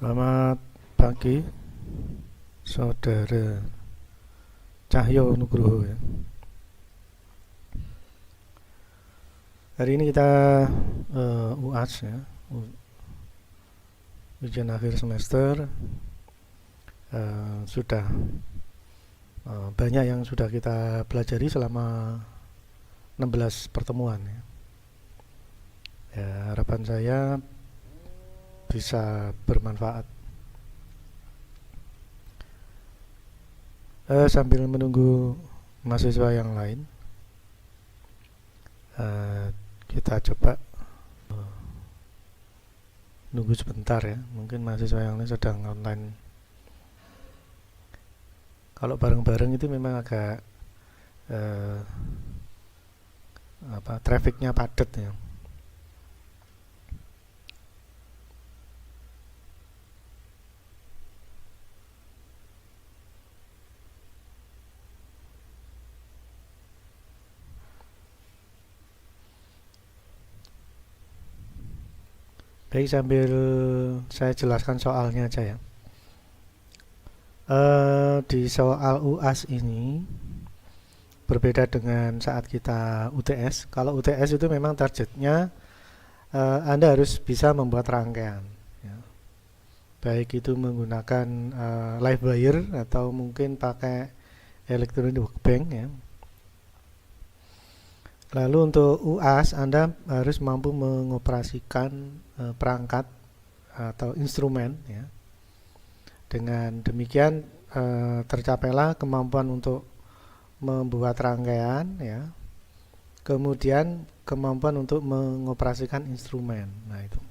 Selamat pagi, Saudara Cahyo Nugroho ya. Hari ini kita UAS ya, ujian akhir semester. Sudah banyak yang sudah kita pelajari selama 16 pertemuan ya. Harapan saya bisa bermanfaat. Sambil menunggu mahasiswa yang lain, kita coba nunggu sebentar ya. Mungkin mahasiswa yang lain sedang online. Kalau bareng-bareng itu memang agak trafficnya padat ya. Baik, sambil saya jelaskan soalnya aja ya. Di soal UAS ini berbeda dengan saat kita UTS. Kalau UTS itu memang targetnya Anda harus bisa membuat rangkaian ya. Baik itu menggunakan live wire atau mungkin pakai electronic workbank ya. Lalu untuk UAS Anda harus mampu mengoperasikan perangkat atau instrumen ya. Dengan demikian tercapailah kemampuan untuk membuat rangkaian ya. Kemudian kemampuan untuk mengoperasikan instrumen. Nah, itu.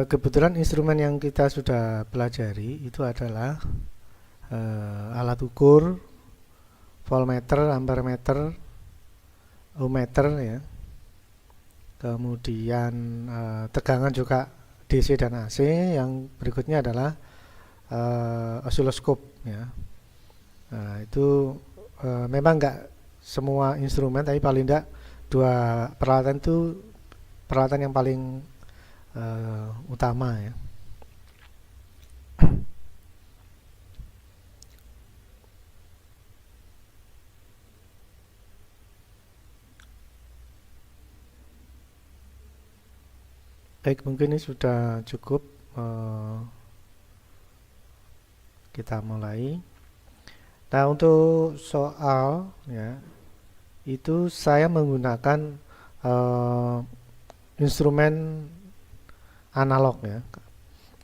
Kebetulan instrumen yang kita sudah pelajari itu adalah alat ukur, voltmeter, ampermeter, ohmmeter ya. Kemudian tegangan juga DC dan AC. Yang berikutnya adalah osiloskop ya. Nah, itu memang enggak semua instrumen, tapi paling tidak dua peralatan itu peralatan yang paling utama ya. Baik, mungkin ini sudah cukup. Kita mulai. Nah, untuk soal ya, itu saya menggunakan instrumen analog ya.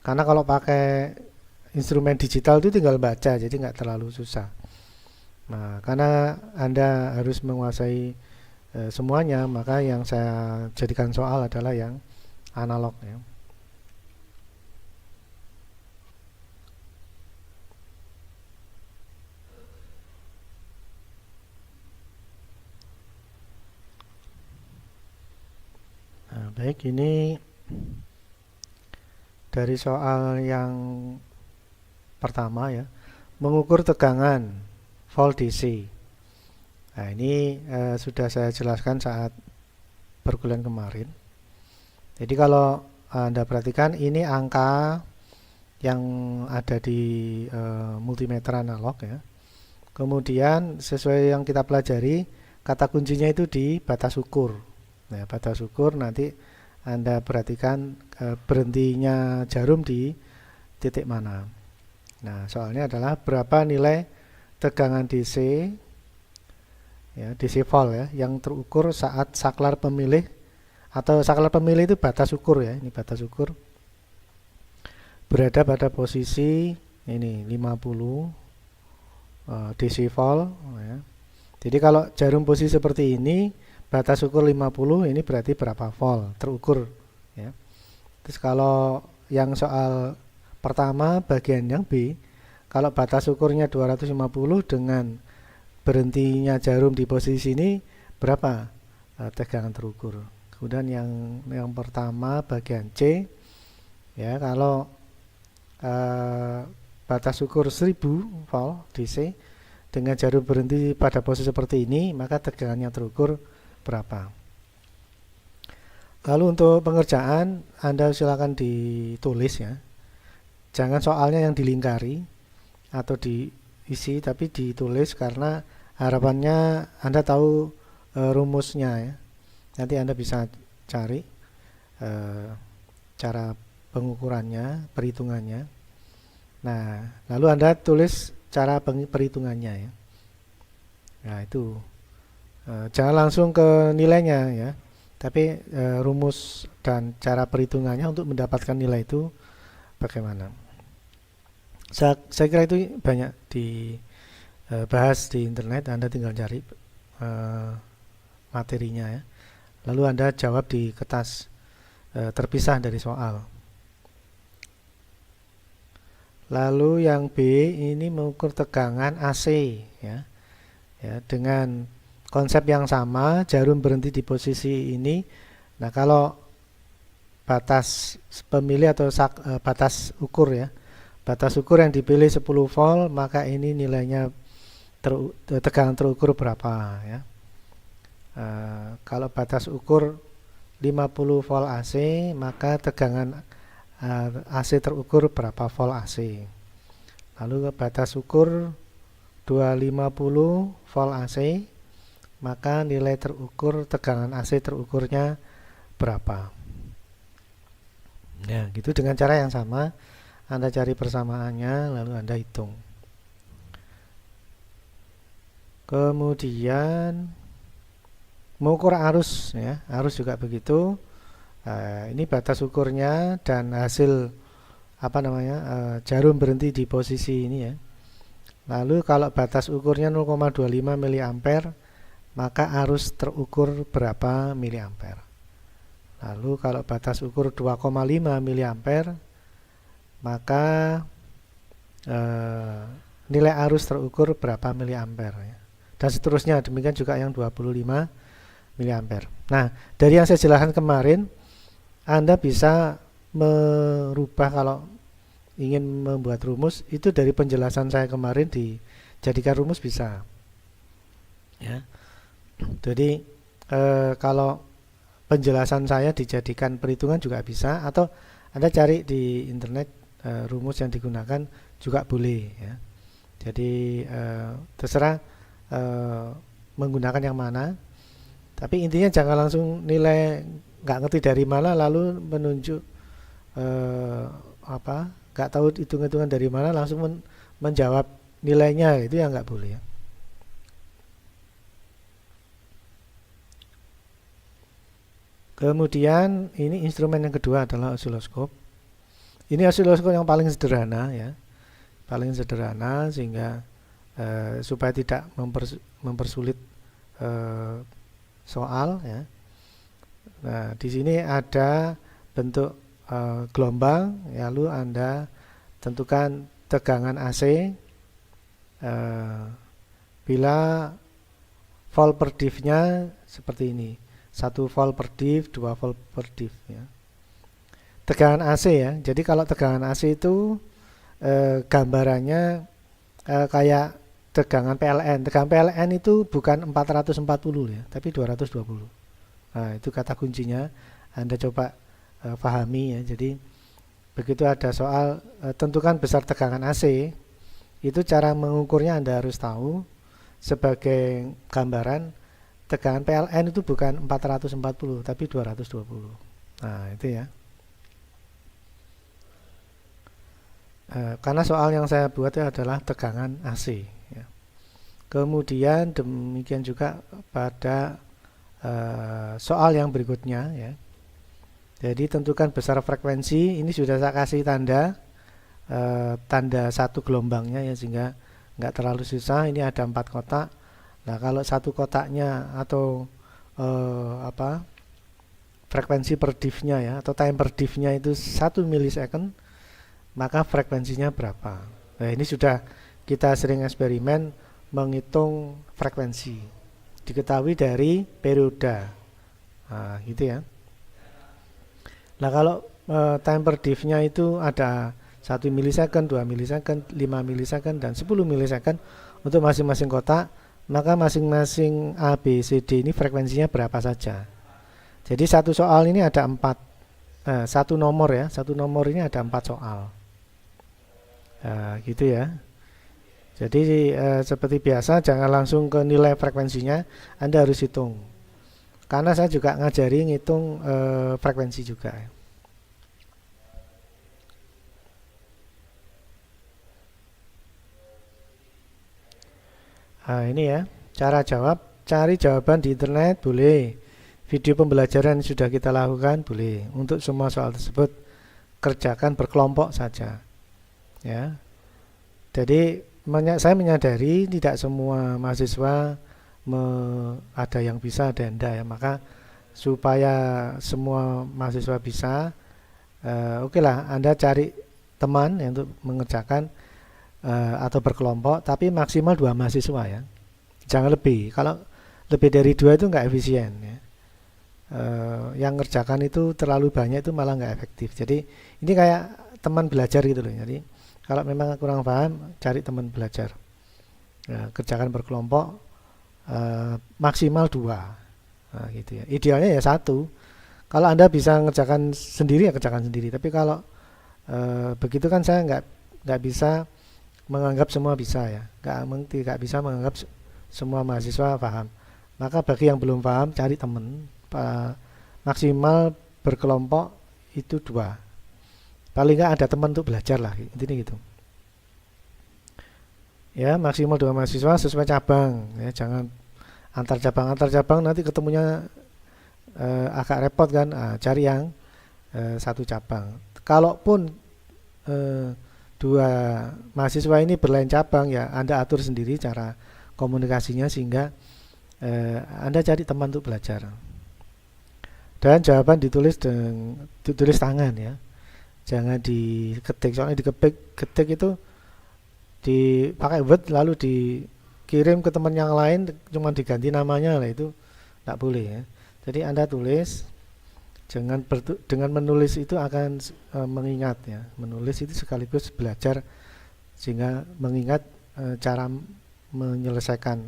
Karena kalau pakai instrumen digital itu tinggal baca, jadi nggak terlalu susah. Nah, karena Anda harus menguasai semuanya, maka yang saya jadikan soal adalah yang analog ya. Nah, baik, ini dari soal yang pertama ya, mengukur tegangan volt DC. Nah, ini sudah saya jelaskan saat perkuliahan kemarin. Jadi kalau Anda perhatikan, ini angka yang ada di multimeter analog ya. Kemudian sesuai yang kita pelajari, kata kuncinya itu di batas ukur. Nah, batas ukur nanti Anda perhatikan berhentinya jarum di titik mana. Nah, soalnya adalah berapa nilai tegangan DC ya, DC volt ya, yang terukur saat saklar pemilih, atau saklar pemilih itu batas ukur ya, ini batas ukur berada pada posisi ini 50 DC volt ya. Jadi kalau jarum posisi seperti ini, batas ukur 50, ini berarti berapa volt terukur ya. Terus kalau yang soal pertama bagian yang B, kalau batas ukurnya 250 dengan berhentinya jarum di posisi ini, berapa tegangan terukur. Kemudian yang pertama bagian C ya, kalau batas ukur 1000 volt DC dengan jarum berhenti pada posisi seperti ini, maka tegangannya terukur berapa. Lalu untuk pengerjaan Anda silakan ditulis ya. Jangan soalnya yang dilingkari atau diisi, tapi ditulis karena harapannya Anda tahu rumusnya ya. Nanti Anda bisa cari cara pengukurannya, perhitungannya. Nah, lalu Anda tulis cara perhitungannya ya. Nah, itu jangan langsung ke nilainya ya. Tapi rumus dan cara perhitungannya untuk mendapatkan nilai itu bagaimana? Saya kira itu banyak dibahas di internet. Anda tinggal cari materinya ya. Lalu Anda jawab di kertas terpisah dari soal. Lalu yang B ini mengukur tegangan AC ya. Ya, dengan konsep yang sama, jarum berhenti di posisi ini. Nah, kalau batas pemilih atau batas ukur ya, batas ukur yang dipilih 10 volt, maka ini nilainya tegangan terukur berapa ya. Kalau batas ukur 50 volt AC, maka tegangan AC terukur berapa volt AC. Lalu batas ukur 250 volt AC, maka nilai terukur tegangan AC terukurnya berapa. Ya, gitu dengan cara yang sama. Anda cari persamaannya, lalu Anda hitung. Kemudian mengukur arus ya, arus juga begitu. Ini batas ukurnya dan hasil jarum berhenti di posisi ini ya. Lalu kalau batas ukurnya 0,25 mA, maka arus terukur berapa miliampere. Lalu kalau batas ukur 2,5 mA, maka nilai arus terukur berapa miliampere ya. Dan seterusnya, demikian juga yang 25 miliampere. Nah, dari yang saya jelaskan kemarin, Anda bisa merubah kalau ingin membuat rumus itu dari penjelasan saya kemarin dijadikan rumus bisa ya. Jadi kalau penjelasan saya dijadikan perhitungan juga bisa, atau Anda cari di internet rumus yang digunakan juga boleh ya. Jadi terserah menggunakan yang mana, tapi intinya jangan langsung nilai nggak ngerti dari mana lalu menunjuk nggak tahu hitung-hitungan dari mana langsung menjawab nilainya, itu yang nggak boleh ya. Kemudian ini instrumen yang kedua adalah osiloskop. Ini osiloskop yang paling sederhana ya, paling sederhana sehingga supaya tidak mempersulit soal ya. Nah, di sini ada bentuk gelombang, lalu Anda tentukan tegangan AC bila volt per div-nya seperti ini, 1 volt per div, 2 volt per div ya. Tegangan AC ya, jadi kalau tegangan AC itu gambarannya kayak tegangan PLN. Tegangan PLN itu bukan 440 ya, tapi 220. Nah, itu kata kuncinya. Anda coba pahami ya. Jadi begitu ada soal tentukan besar tegangan AC, itu cara mengukurnya Anda harus tahu. Sebagai gambaran, tegangan PLN itu bukan 440 tapi 220. Nah, itu ya. Karena soal yang saya buat adalah tegangan AC ya. Kemudian demikian juga pada soal yang berikutnya ya. Jadi tentukan besar frekuensi. Ini sudah saya kasih tanda satu gelombangnya ya, sehingga nggak terlalu susah. Ini ada 4 kotak. Nah, kalau satu kotaknya atau frekuensi per div-nya ya, atau time per div-nya itu 1 milisecond, maka frekuensinya berapa. Nah, ini sudah kita sering eksperimen menghitung frekuensi, diketahui dari periode. Nah, gitu ya. Nah, kalau time per div-nya itu ada 1 milisecond, 2 milisecond, 5 milisecond, dan 10 milisecond untuk masing-masing kotak, maka masing-masing A, B, C, D ini frekuensinya berapa saja. Jadi satu soal ini ada 4, satu nomor ya, satu nomor ini ada 4 soal. Gitu ya. Jadi seperti biasa jangan langsung ke nilai frekuensinya, Anda harus hitung. Karena saya juga ngajari ngitung frekuensi juga. Nah, ini ya, cara jawab. Cari jawaban di internet boleh. Video pembelajaran sudah kita lakukan boleh. Untuk semua soal tersebut kerjakan berkelompok saja. Ya. Jadi saya menyadari tidak semua mahasiswa ada yang bisa, ada yang enggak ya. Maka supaya semua mahasiswa bisa, oke lah Anda cari teman untuk mengerjakan atau berkelompok, tapi maksimal 2 mahasiswa ya. Jangan lebih. Kalau lebih dari 2 itu nggak efisien ya. Yang ngerjakan itu terlalu banyak itu malah nggak efektif. Jadi ini kayak teman belajar gitu loh. Jadi kalau memang kurang paham, cari teman belajar. Kerjakan berkelompok maksimal 2. Nah, gitu ya. Idealnya ya 1. Kalau Anda bisa ngerjakan sendiri ya kerjakan sendiri. Tapi kalau begitu kan saya nggak bisa menganggap semua bisa ya. Nggak bisa menganggap semua mahasiswa paham. Maka bagi yang belum paham cari teman. Maksimal berkelompok itu 2. Paling nggak ada teman untuk belajar lah, intinya gitu. Ya, maksimal 2 mahasiswa sesuai cabang ya, jangan antar cabang nanti ketemunya agak repot kan. Cari yang satu cabang. Kalaupun 2 mahasiswa ini berlain cabang ya Anda atur sendiri cara komunikasinya sehingga Anda cari teman untuk belajar. Dan jawaban ditulis tangan ya. Jangan diketik, soalnya diketik itu dipakai Word lalu dikirim ke teman yang lain cuma diganti namanya lah, itu tidak boleh ya. Jadi Anda tulis, dengan menulis itu akan mengingat ya. Menulis itu sekaligus belajar sehingga mengingat cara menyelesaikan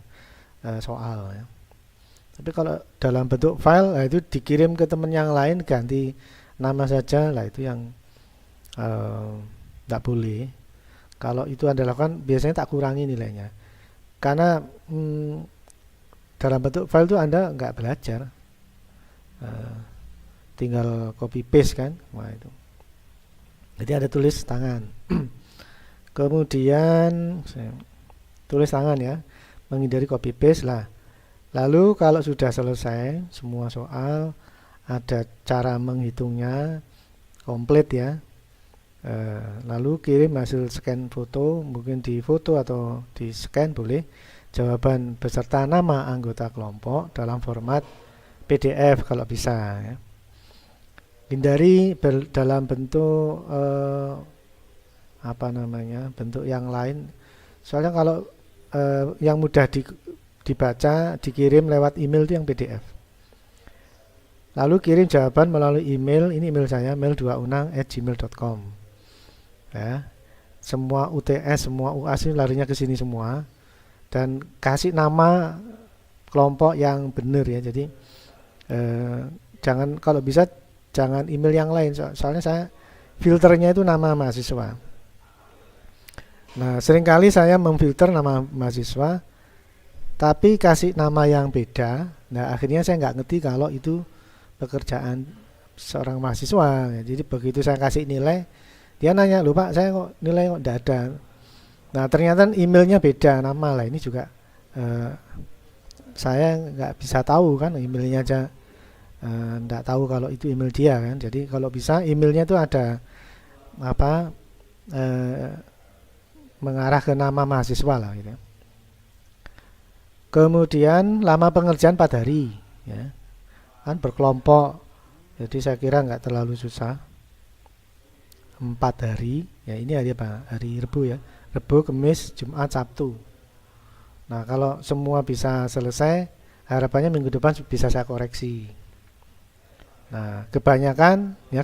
soal ya. Tapi kalau dalam bentuk file itu dikirim ke teman yang lain ganti nama saja lah, itu yang tidak boleh. Kalau itu Anda lakukan biasanya tak kurangi nilainya. Karena dalam bentuk file itu Anda nggak belajar. Tinggal copy paste kan. Wah itu. Jadi ada tulis tangan. Kemudian tulis tangan ya. Menghindari copy paste lah. Lalu kalau sudah selesai semua soal, ada cara menghitungnya komplit ya. Lalu kirim hasil scan foto, mungkin di foto atau di scan boleh, jawaban beserta nama anggota kelompok dalam format PDF kalau bisa ya. Hindari dalam bentuk bentuk yang lain. Soalnya kalau yang mudah dibaca, dikirim lewat email itu yang PDF. Lalu kirim jawaban melalui email, ini email saya, mail2unang@gmail.com. Ya. Semua UTS, semua UAS ini larinya ke sini semua. Dan kasih nama kelompok yang benar ya. Jadi jangan, kalau bisa jangan email yang lain. Soalnya saya filternya itu nama mahasiswa. Nah, seringkali saya memfilter nama mahasiswa tapi kasih nama yang beda. Nah, akhirnya saya nggak ngerti kalau itu pekerjaan seorang mahasiswa. Jadi begitu saya kasih nilai, dia nanya, "Loh Pak, saya kok nilai kok nggak ada." Nah, ternyata emailnya beda nama lah. Ini juga saya nggak bisa tahu kan, emailnya aja nggak tahu kalau itu email dia kan. Jadi kalau bisa emailnya itu ada mengarah ke nama mahasiswa lah gitu. Kemudian lama pengerjaan 4 hari ya. Kan berkelompok. Jadi saya kira nggak terlalu susah. 4 hari. Ya ini hari apa? Hari Rabu ya. Rabu, Kamis, Jumat, Sabtu. Nah, kalau semua bisa selesai, harapannya minggu depan bisa saya koreksi. Nah, kebanyakan ya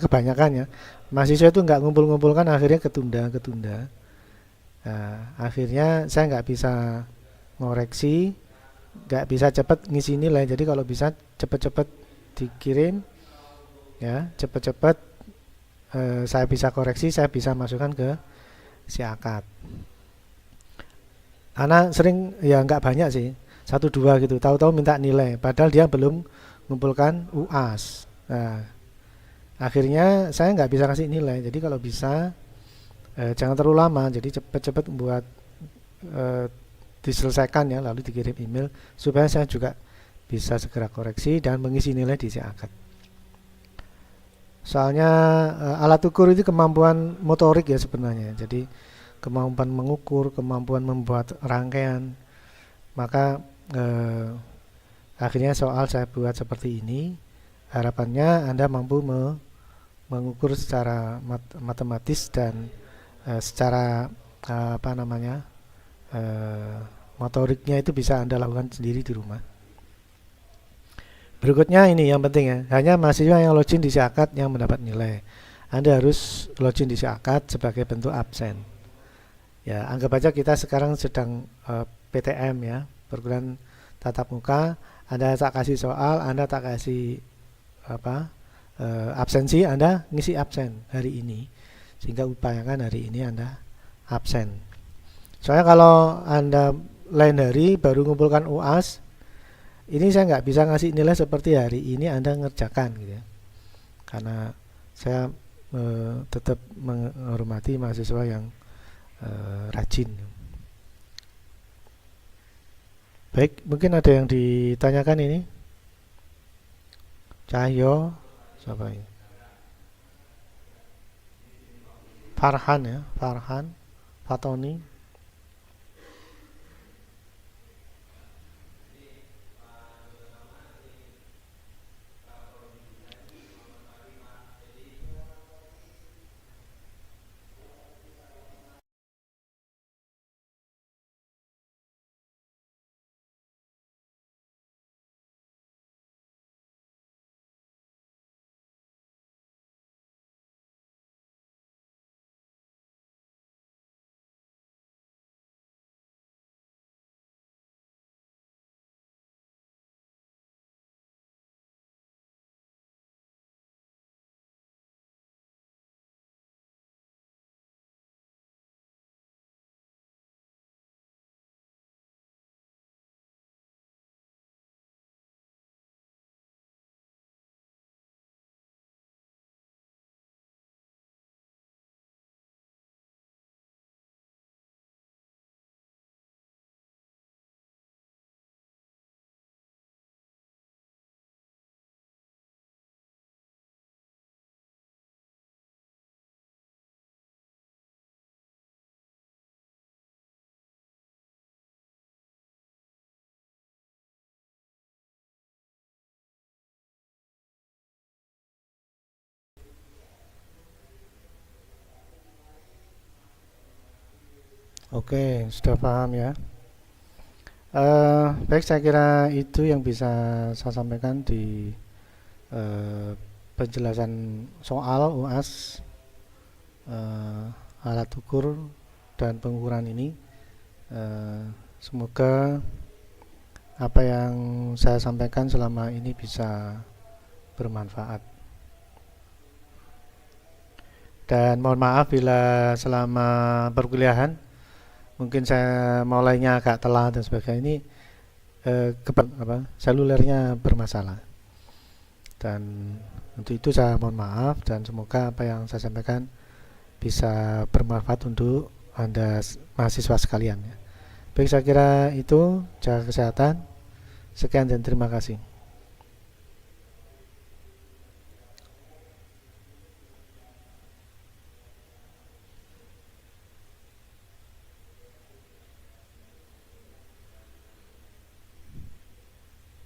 mahasiswa itu nggak ngumpul-ngumpulkan, akhirnya ketunda. Nah, akhirnya saya nggak bisa ngoreksi, nggak bisa cepat ngisi nilai. Jadi kalau bisa cepet-cepet dikirim ya, cepat-cepat saya bisa koreksi, saya bisa masukkan ke si akad. Karena sering ya nggak banyak sih, 1-2 gitu, tahu-tahu minta nilai, padahal dia belum mengumpulkan UAS. Nah, akhirnya saya nggak bisa kasih nilai. Jadi kalau bisa jangan terlalu lama, jadi cepat-cepat buat diselesaikan ya, lalu dikirim email supaya saya juga bisa segera koreksi dan mengisi nilai di si akad. Soalnya alat ukur itu kemampuan motorik ya sebenarnya. Jadi kemampuan mengukur, kemampuan membuat rangkaian. Maka akhirnya soal saya buat seperti ini. Harapannya Anda mampu mengukur secara matematis dan secara motoriknya itu bisa Anda lakukan sendiri di rumah. Berikutnya ini yang penting ya, hanya mahasiswa yang login di si akad yang mendapat nilai. Anda harus login di si akad sebagai bentuk absen. Ya, anggap aja kita sekarang sedang PTM ya, perguruan tatap muka. Anda tak kasih soal, Anda tak kasih absensi, Anda ngisi absen hari ini, sehingga upayakan hari ini Anda absen. Soalnya kalau Anda lain hari baru mengumpulkan UAS, ini saya nggak bisa ngasih nilai seperti hari ini Anda ngerjakan gitu ya, karena saya tetap menghormati mahasiswa yang rajin. Baik, mungkin ada yang ditanyakan ini. Cahyo, siapa ini? Farhan ya, Farhan, Fatoni. Oke, sudah paham ya. Baik, saya kira itu yang bisa saya sampaikan di penjelasan soal UAS, alat ukur dan pengukuran ini. Semoga apa yang saya sampaikan selama ini bisa bermanfaat. Dan mohon maaf bila selama perkuliahan mungkin saya mulainya agak telat dan sebagainya, ini selulernya bermasalah, dan untuk itu saya mohon maaf, dan semoga apa yang saya sampaikan bisa bermanfaat untuk Anda mahasiswa sekalian ya. Baik, saya kira itu. Jaga kesehatan. Sekian dan terima kasih.